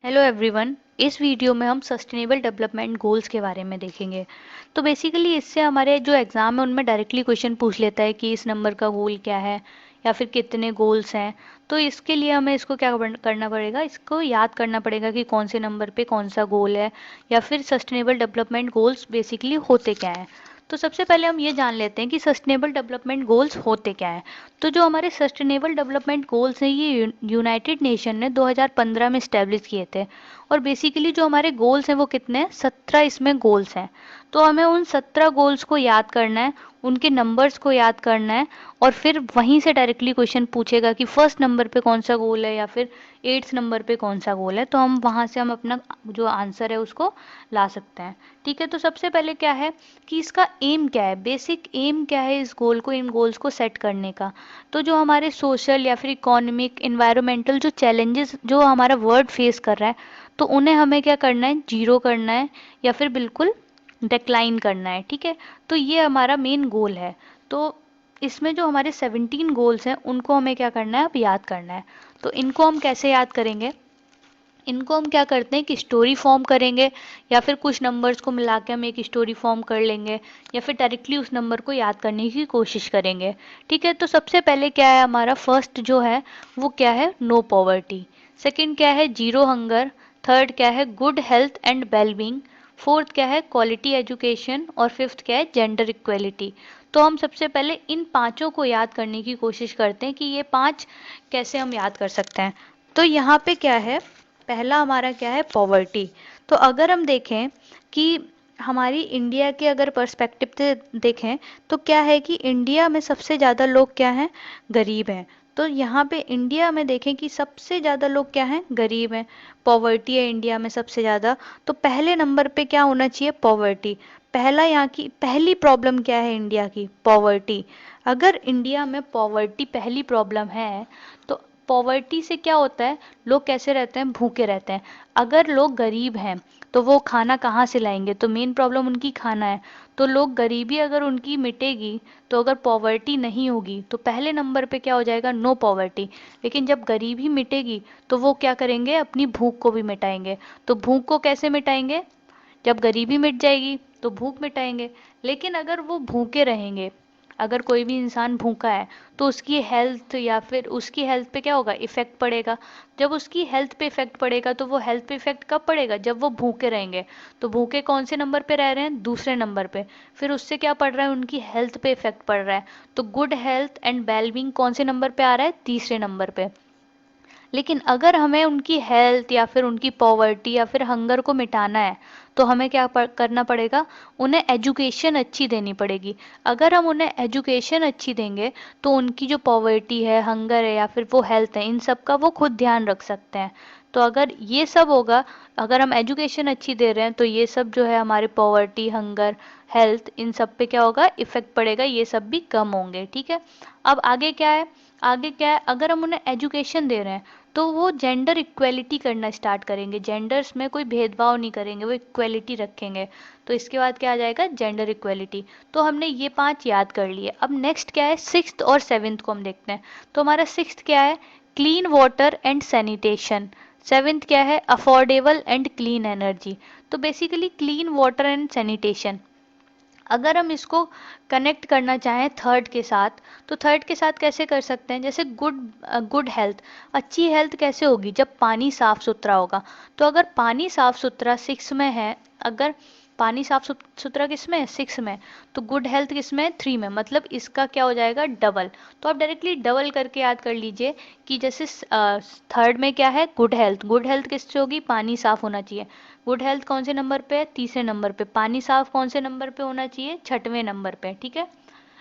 Hello everyone. इस video में हम सस्टेनेबल डेवलपमेंट गोल्स के बारे में देखेंगे। तो बेसिकली इससे हमारे जो एग्ज़ाम है उनमें डायरेक्टली क्वेश्चन पूछ लेता है कि इस नंबर का गोल क्या है या फिर कितने गोल्स हैं। तो इसके लिए हमें इसको क्या करना पड़ेगा, इसको याद करना पड़ेगा कि कौन से नंबर पे कौन सा गोल है या फिर सस्टेनेबल डेवलपमेंट गोल्स बेसिकली होते क्या हैं। तो सबसे पहले हम ये जान लेते हैं कि सस्टेनेबल डेवलपमेंट गोल्स होते क्या हैं। तो जो हमारे सस्टेनेबल डेवलपमेंट गोल्स हैं ये यूनाइटेड नेशन ने 2015 में इस्टेब्लिश किए थे। और बेसिकली जो हमारे गोल्स हैं वो कितने हैं, 17 इसमें गोल्स हैं। तो हमें उन 17 गोल्स को याद करना है, उनके नंबर्स को याद करना है और फिर वहीं से डायरेक्टली क्वेश्चन पूछेगा कि फर्स्ट नंबर पे कौन सा गोल है या फिर एट्थ नंबर पे कौन सा गोल है। तो हम वहाँ से हम अपना जो आंसर है उसको ला सकते हैं। ठीक है, तो सबसे पहले क्या है कि इसका एम क्या है, बेसिक एम क्या है इस गोल को, इन गोल्स को सेट करने का। तो जो हमारे सोशल या फिर इकोनॉमिक इन्वायरमेंटल जो चैलेंजेस जो हमारा वर्ल्ड फेस कर रहा है, तो उन्हें हमें क्या करना है, जीरो करना है या फिर बिल्कुल डिक्लाइन करना है। ठीक है, तो ये हमारा मेन गोल है। तो इसमें जो हमारे 17 गोल्स हैं उनको हमें क्या करना है, अब याद करना है। तो इनको हम कैसे याद करेंगे, इनको हम क्या करते हैं कि स्टोरी फॉर्म करेंगे या फिर कुछ नंबर्स को मिला के हम एक स्टोरी फॉर्म कर लेंगे या फिर डायरेक्टली उस नंबर को याद करने की कोशिश करेंगे। ठीक है, तो सबसे पहले क्या है, हमारा फर्स्ट जो है वो क्या है, नो पॉवर्टी। सेकंड क्या है, जीरो हंगर। थर्ड क्या है, good health and wellbeing. Fourth क्या है, क्वालिटी एजुकेशन। और फिफ्थ क्या है, जेंडर इक्वेलिटी। तो हम सबसे पहले इन पांचों को याद करने की कोशिश करते हैं कि ये पांच कैसे हम याद कर सकते हैं। तो यहाँ पे क्या है, पहला हमारा क्या है, पॉवर्टी। तो अगर हम देखें कि हमारी इंडिया के अगर पर्सपेक्टिव से देखें तो क्या है कि इंडिया में सबसे ज़्यादा लोग क्या हैं, गरीब हैं। तो यहाँ पे इंडिया में देखें कि सबसे ज़्यादा लोग क्या हैं, गरीब हैं। पॉवर्टी है इंडिया में सबसे ज़्यादा। तो पहले नंबर पे क्या होना चाहिए, पॉवर्टी। पहला यहाँ की पहली प्रॉब्लम क्या है इंडिया की, पॉवर्टी। अगर इंडिया में पॉवर्टी पहली प्रॉब्लम है तो पॉवर्टी से क्या होता है, लोग कैसे रहते हैं, भूखे रहते हैं। अगर लोग गरीब हैं तो वो खाना कहाँ से लाएंगे, तो मेन प्रॉब्लम उनकी खाना है। तो लोग गरीबी अगर उनकी मिटेगी, तो अगर पॉवर्टी नहीं होगी तो पहले नंबर पे क्या हो जाएगा, नो पॉवर्टी। लेकिन जब गरीबी मिटेगी तो वो क्या करेंगे, अपनी भूख को भी मिटाएंगे। तो भूख को कैसे मिटाएंगे, जब गरीबी मिट जाएगी तो भूख मिटाएंगे। लेकिन अगर वो भूखे रहेंगे, अगर कोई भी इंसान भूखा है तो उसकी हेल्थ या फिर उसकी हेल्थ पे क्या होगा, इफेक्ट पड़ेगा। जब उसकी हेल्थ पे इफेक्ट पड़ेगा तो वो हेल्थ पे इफेक्ट कब पड़ेगा, जब वो भूखे रहेंगे। तो भूखे कौन से नंबर पे रह रहे हैं, दूसरे नंबर पे। फिर उससे क्या पड़ रहा है, उनकी हेल्थ पे इफेक्ट पड़ रहा है। तो गुड हेल्थ एंड वेलबींग कौन से नंबर पे आ रहा है, तीसरे नंबर पे। लेकिन अगर हमें उनकी हेल्थ या फिर उनकी पॉवर्टी या फिर हंगर को मिटाना है तो हमें क्या करना पड़ेगा, उन्हें एजुकेशन अच्छी देनी पड़ेगी। अगर हम उन्हें एजुकेशन अच्छी देंगे तो उनकी जो पॉवर्टी है, हंगर है या फिर वो हेल्थ है, इन सब का वो खुद ध्यान रख सकते हैं। तो अगर ये सब होगा, अगर हम एजुकेशन अच्छी दे रहे हैं तो ये सब जो है हमारे पॉवर्टी, हंगर, हेल्थ, इन सब पे क्या होगा, इफेक्ट पड़ेगा, ये सब भी कम होंगे। ठीक है, अब आगे क्या है, आगे क्या है, अगर हम उन्हें एजुकेशन दे रहे हैं तो वो जेंडर इक्वेलिटी करना स्टार्ट करेंगे, जेंडर्स में कोई भेदभाव नहीं करेंगे, वो इक्वेलिटी रखेंगे। तो इसके बाद क्या आ जाएगा, जेंडर इक्वेलिटी। तो हमने ये पांच याद कर लिए। अब नेक्स्ट क्या है, सिक्स्थ और सेवेंथ को हम देखते हैं। तो हमारा सिक्स्थ क्या है, clean water and sanitation. Seventh क्या है, अफोर्डेबल एंड क्लीन एनर्जी। तो basically clean water and sanitation, अगर हम इसको कनेक्ट करना चाहें थर्ड के साथ, तो थर्ड के साथ कैसे कर सकते हैं, जैसे गुड हेल्थ। अच्छी हेल्थ कैसे होगी, जब पानी साफ सुथरा होगा। तो अगर पानी साफ सुथरा सिक्स में है, अगर पानी साफ सुथरा किस में है, सिक्स में। तो गुड हेल्थ किस में है, थ्री में। मतलब इसका क्या हो जाएगा, डबल। तो आप डायरेक्टली डबल करके याद कर लीजिए कि जैसे थर्ड में क्या है, गुड हेल्थ। गुड हेल्थ किससे होगी, पानी साफ होना चाहिए। गुड हेल्थ कौन से नंबर पे है, तीसरे नंबर पे। पानी साफ कौन से नंबर पे होना चाहिए, छठवें नंबर पे। ठीक है,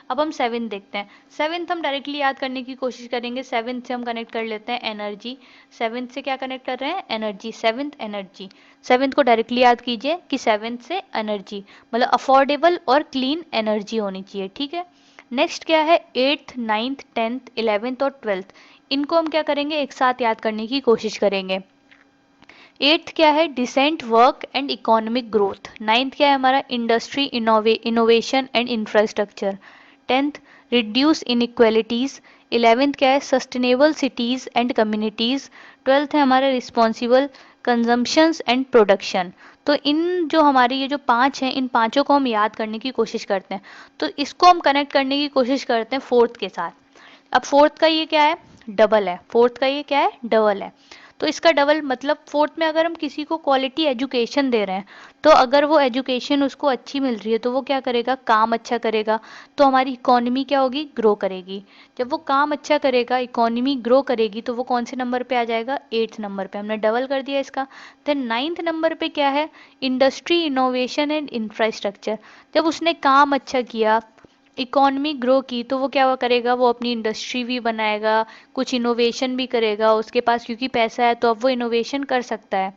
अब हम सेवेंथ देखते हैं। सेवेंथ हम डायरेक्टली याद करने की कोशिश करेंगे। सेवेंथ से हम कनेक्ट कर लेते हैं एनर्जी। सेवेंथ से क्या कनेक्ट कर रहे हैं, एनर्जी। सेवेंथ एनर्जी, सेवेंथ को डायरेक्टली याद कीजिए कि सेवेंथ से एनर्जी, मतलब अफोर्डेबल और क्लीन एनर्जी होनी चाहिए। ठीक है, नेक्स्ट क्या है, एट्थ, नाइन्थ, टेंथ, इलेवेंथ और ट्वेल्थ। इनको हम क्या करेंगे, एक साथ याद करने की कोशिश करेंगे। एट्थ क्या है, decent work and economic growth. Ninth क्या है हमारा, industry, innovation and infrastructure. Tenth, reduce inequalities. Eleventh क्या है, sustainable cities and communities. Twelfth है हमारा, रिस्पॉन्सिबल कंजम्पशंस एंड प्रोडक्शन। तो इन जो हमारे ये जो पांच हैं, इन पांचों को हम याद करने की कोशिश करते हैं। तो इसको हम कनेक्ट करने की कोशिश करते हैं फोर्थ के साथ। अब फोर्थ का ये क्या है, डबल है। फोर्थ का ये क्या है, डबल है। तो इसका डबल मतलब फोर्थ में अगर हम किसी को क्वालिटी एजुकेशन दे रहे हैं, तो अगर वो एजुकेशन उसको अच्छी मिल रही है तो वो क्या करेगा, काम अच्छा करेगा, तो हमारी इकोनॉमी क्या होगी, ग्रो करेगी। जब वो काम अच्छा करेगा, इकोनॉमी ग्रो करेगी, तो वो कौन से नंबर पे आ जाएगा, 8th नंबर पे। हमने डबल कर दिया इसका। देन 9th नंबर पे क्या है, इंडस्ट्री, इनोवेशन एंड इंफ्रास्ट्रक्चर। जब उसने काम अच्छा किया, इकोनॉमी ग्रो की, तो वो क्या करेगा, वो अपनी इंडस्ट्री भी बनाएगा, कुछ इनोवेशन भी करेगा। उसके पास क्योंकि पैसा है तो अब वो इनोवेशन कर सकता है।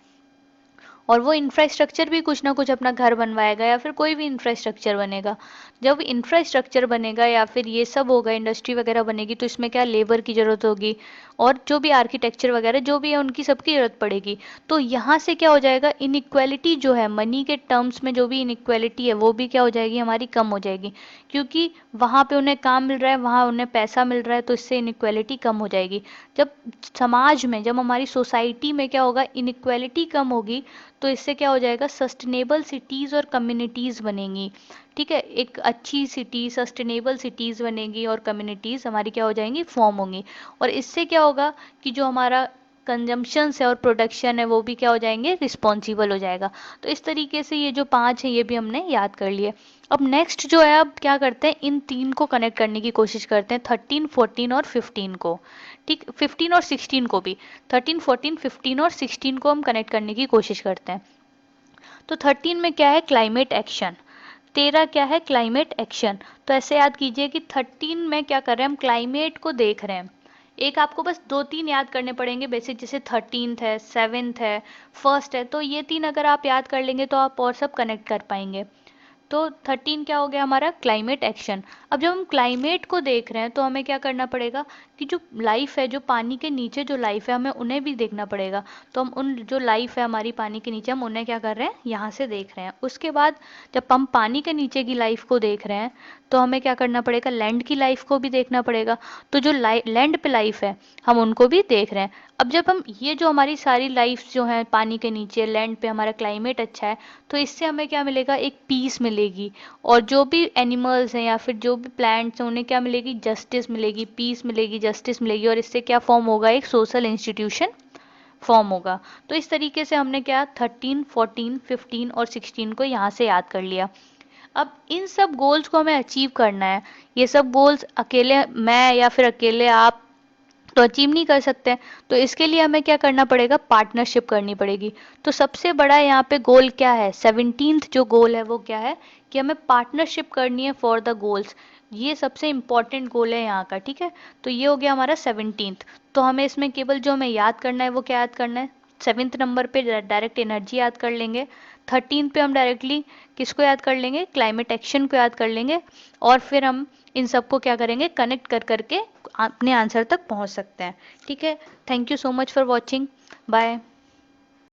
और वो इंफ्रास्ट्रक्चर भी कुछ ना कुछ अपना घर बनवाएगा या फिर कोई भी इंफ्रास्ट्रक्चर बनेगा। जब इंफ्रास्ट्रक्चर बनेगा या फिर ये सब होगा, इंडस्ट्री वगैरह बनेगी, तो इसमें क्या, लेबर की ज़रूरत होगी, और जो भी आर्किटेक्चर वगैरह जो भी है उनकी सबकी ज़रूरत पड़ेगी। तो यहाँ से क्या हो जाएगा, इनइक्वालिटी जो है मनी के टर्म्स में, जो भी इनइक्वालिटी है वो भी क्या हो जाएगी, हमारी कम हो जाएगी। क्योंकि वहाँ पे उन्हें काम मिल रहा है, वहाँ उन्हें पैसा मिल रहा है, तो इससे इनइक्वालिटी कम हो जाएगी। जब समाज में, जब हमारी सोसाइटी में क्या होगा, इनइक्वालिटी कम होगी, तो इससे क्या हो जाएगा, सस्टेनेबल सिटीज़ और कम्युनिटीज़ बनेंगी। ठीक है, एक अच्छी सिटी, सस्टेनेबल सिटीज़ बनेंगी और कम्युनिटीज़ हमारी क्या हो जाएंगी, फॉर्म होंगी। और इससे क्या होगा कि जो हमारा कंजम्पशंस है और प्रोडक्शन है वो भी क्या हो जाएंगे, रिस्पॉन्सिबल हो जाएगा। तो इस तरीके से ये जो पांच है ये भी हमने याद कर लिए। अब नेक्स्ट जो है, अब क्या करते हैं, इन तीन को कनेक्ट करने की कोशिश करते हैं, 13, 14 और 15 को। ठीक, 15 और 16 को भी, 13, 14, 15 और 16 को हम कनेक्ट करने की कोशिश करते हैं। तो 13 में क्या है, क्लाइमेट एक्शन। 13 क्या है, क्लाइमेट एक्शन। तो ऐसे याद कीजिए कि 13 में क्या कर रहे हैं, हम क्लाइमेट को देख रहे हैं। एक आपको बस दो तीन याद करने पड़ेंगे बेसिक, जैसे 13th है, 7th है, फर्स्ट है। तो ये तीन अगर आप याद कर लेंगे तो आप और सब कनेक्ट कर पाएंगे। तो 13 क्या हो गया हमारा, क्लाइमेट एक्शन। अब जब हम क्लाइमेट को देख रहे हैं तो हमें क्या करना पड़ेगा कि जो लाइफ है, जो पानी के नीचे जो लाइफ है, हमें उन्हें भी देखना पड़ेगा। तो हम उन जो लाइफ है हमारी पानी के नीचे, हम उन्हें क्या कर रहे हैं, यहाँ से देख रहे हैं। उसके बाद जब हम पानी के नीचे की लाइफ को देख रहे हैं तो हमें क्या करना पड़ेगा, लैंड की लाइफ को भी देखना पड़ेगा। तो जो लैंड पे लाइफ है हम उनको भी देख रहे हैं। अब जब हम ये जो हमारी सारी लाइफ जो है पानी के नीचे, लैंड पे हमारा क्लाइमेट अच्छा है, तो इससे हमें क्या मिलेगा, एक पीस मिलेगी। और जो भी एनिमल्स हैं या फिर जो भी प्लांट्स हैं उन्हें क्या मिलेगी, जस्टिस मिलेगी, पीस मिलेगी, जस्टिस मिलेगी। और इससे क्या फॉर्म होगा, एक सोशल इंस्टीट्यूशन फॉर्म होगा। तो इस तरीके से हमने क्या 13, 14, 15 और 16 को यहाँ से याद कर लिया। अब इन सब गोल्स को हमें अचीव करना है। ये सब गोल्स अकेले मैं या फिर अकेले आप तो अचीव नहीं कर सकते हैं। तो इसके लिए हमें क्या करना पड़ेगा, पार्टनरशिप करनी पड़ेगी। तो सबसे बड़ा यहाँ पे गोल क्या है, 17th जो गोल है वो क्या है कि हमें पार्टनरशिप करनी है फॉर द गोल्स। ये सबसे इंपॉर्टेंट गोल है यहाँ का। ठीक है, तो ये हो गया हमारा 17th। तो हमें इसमें केवल जो हमें याद करना है वो क्या याद करना है, 7th नंबर पे डायरेक्ट एनर्जी याद कर लेंगे। 13th पे हम डायरेक्टली किसको याद कर लेंगे, क्लाइमेट एक्शन को याद कर लेंगे। और फिर हम इन सबको क्या करेंगे, कनेक्ट कर करके अपने आंसर तक पहुंच सकते हैं। ठीक है, thank you so much for watching, bye.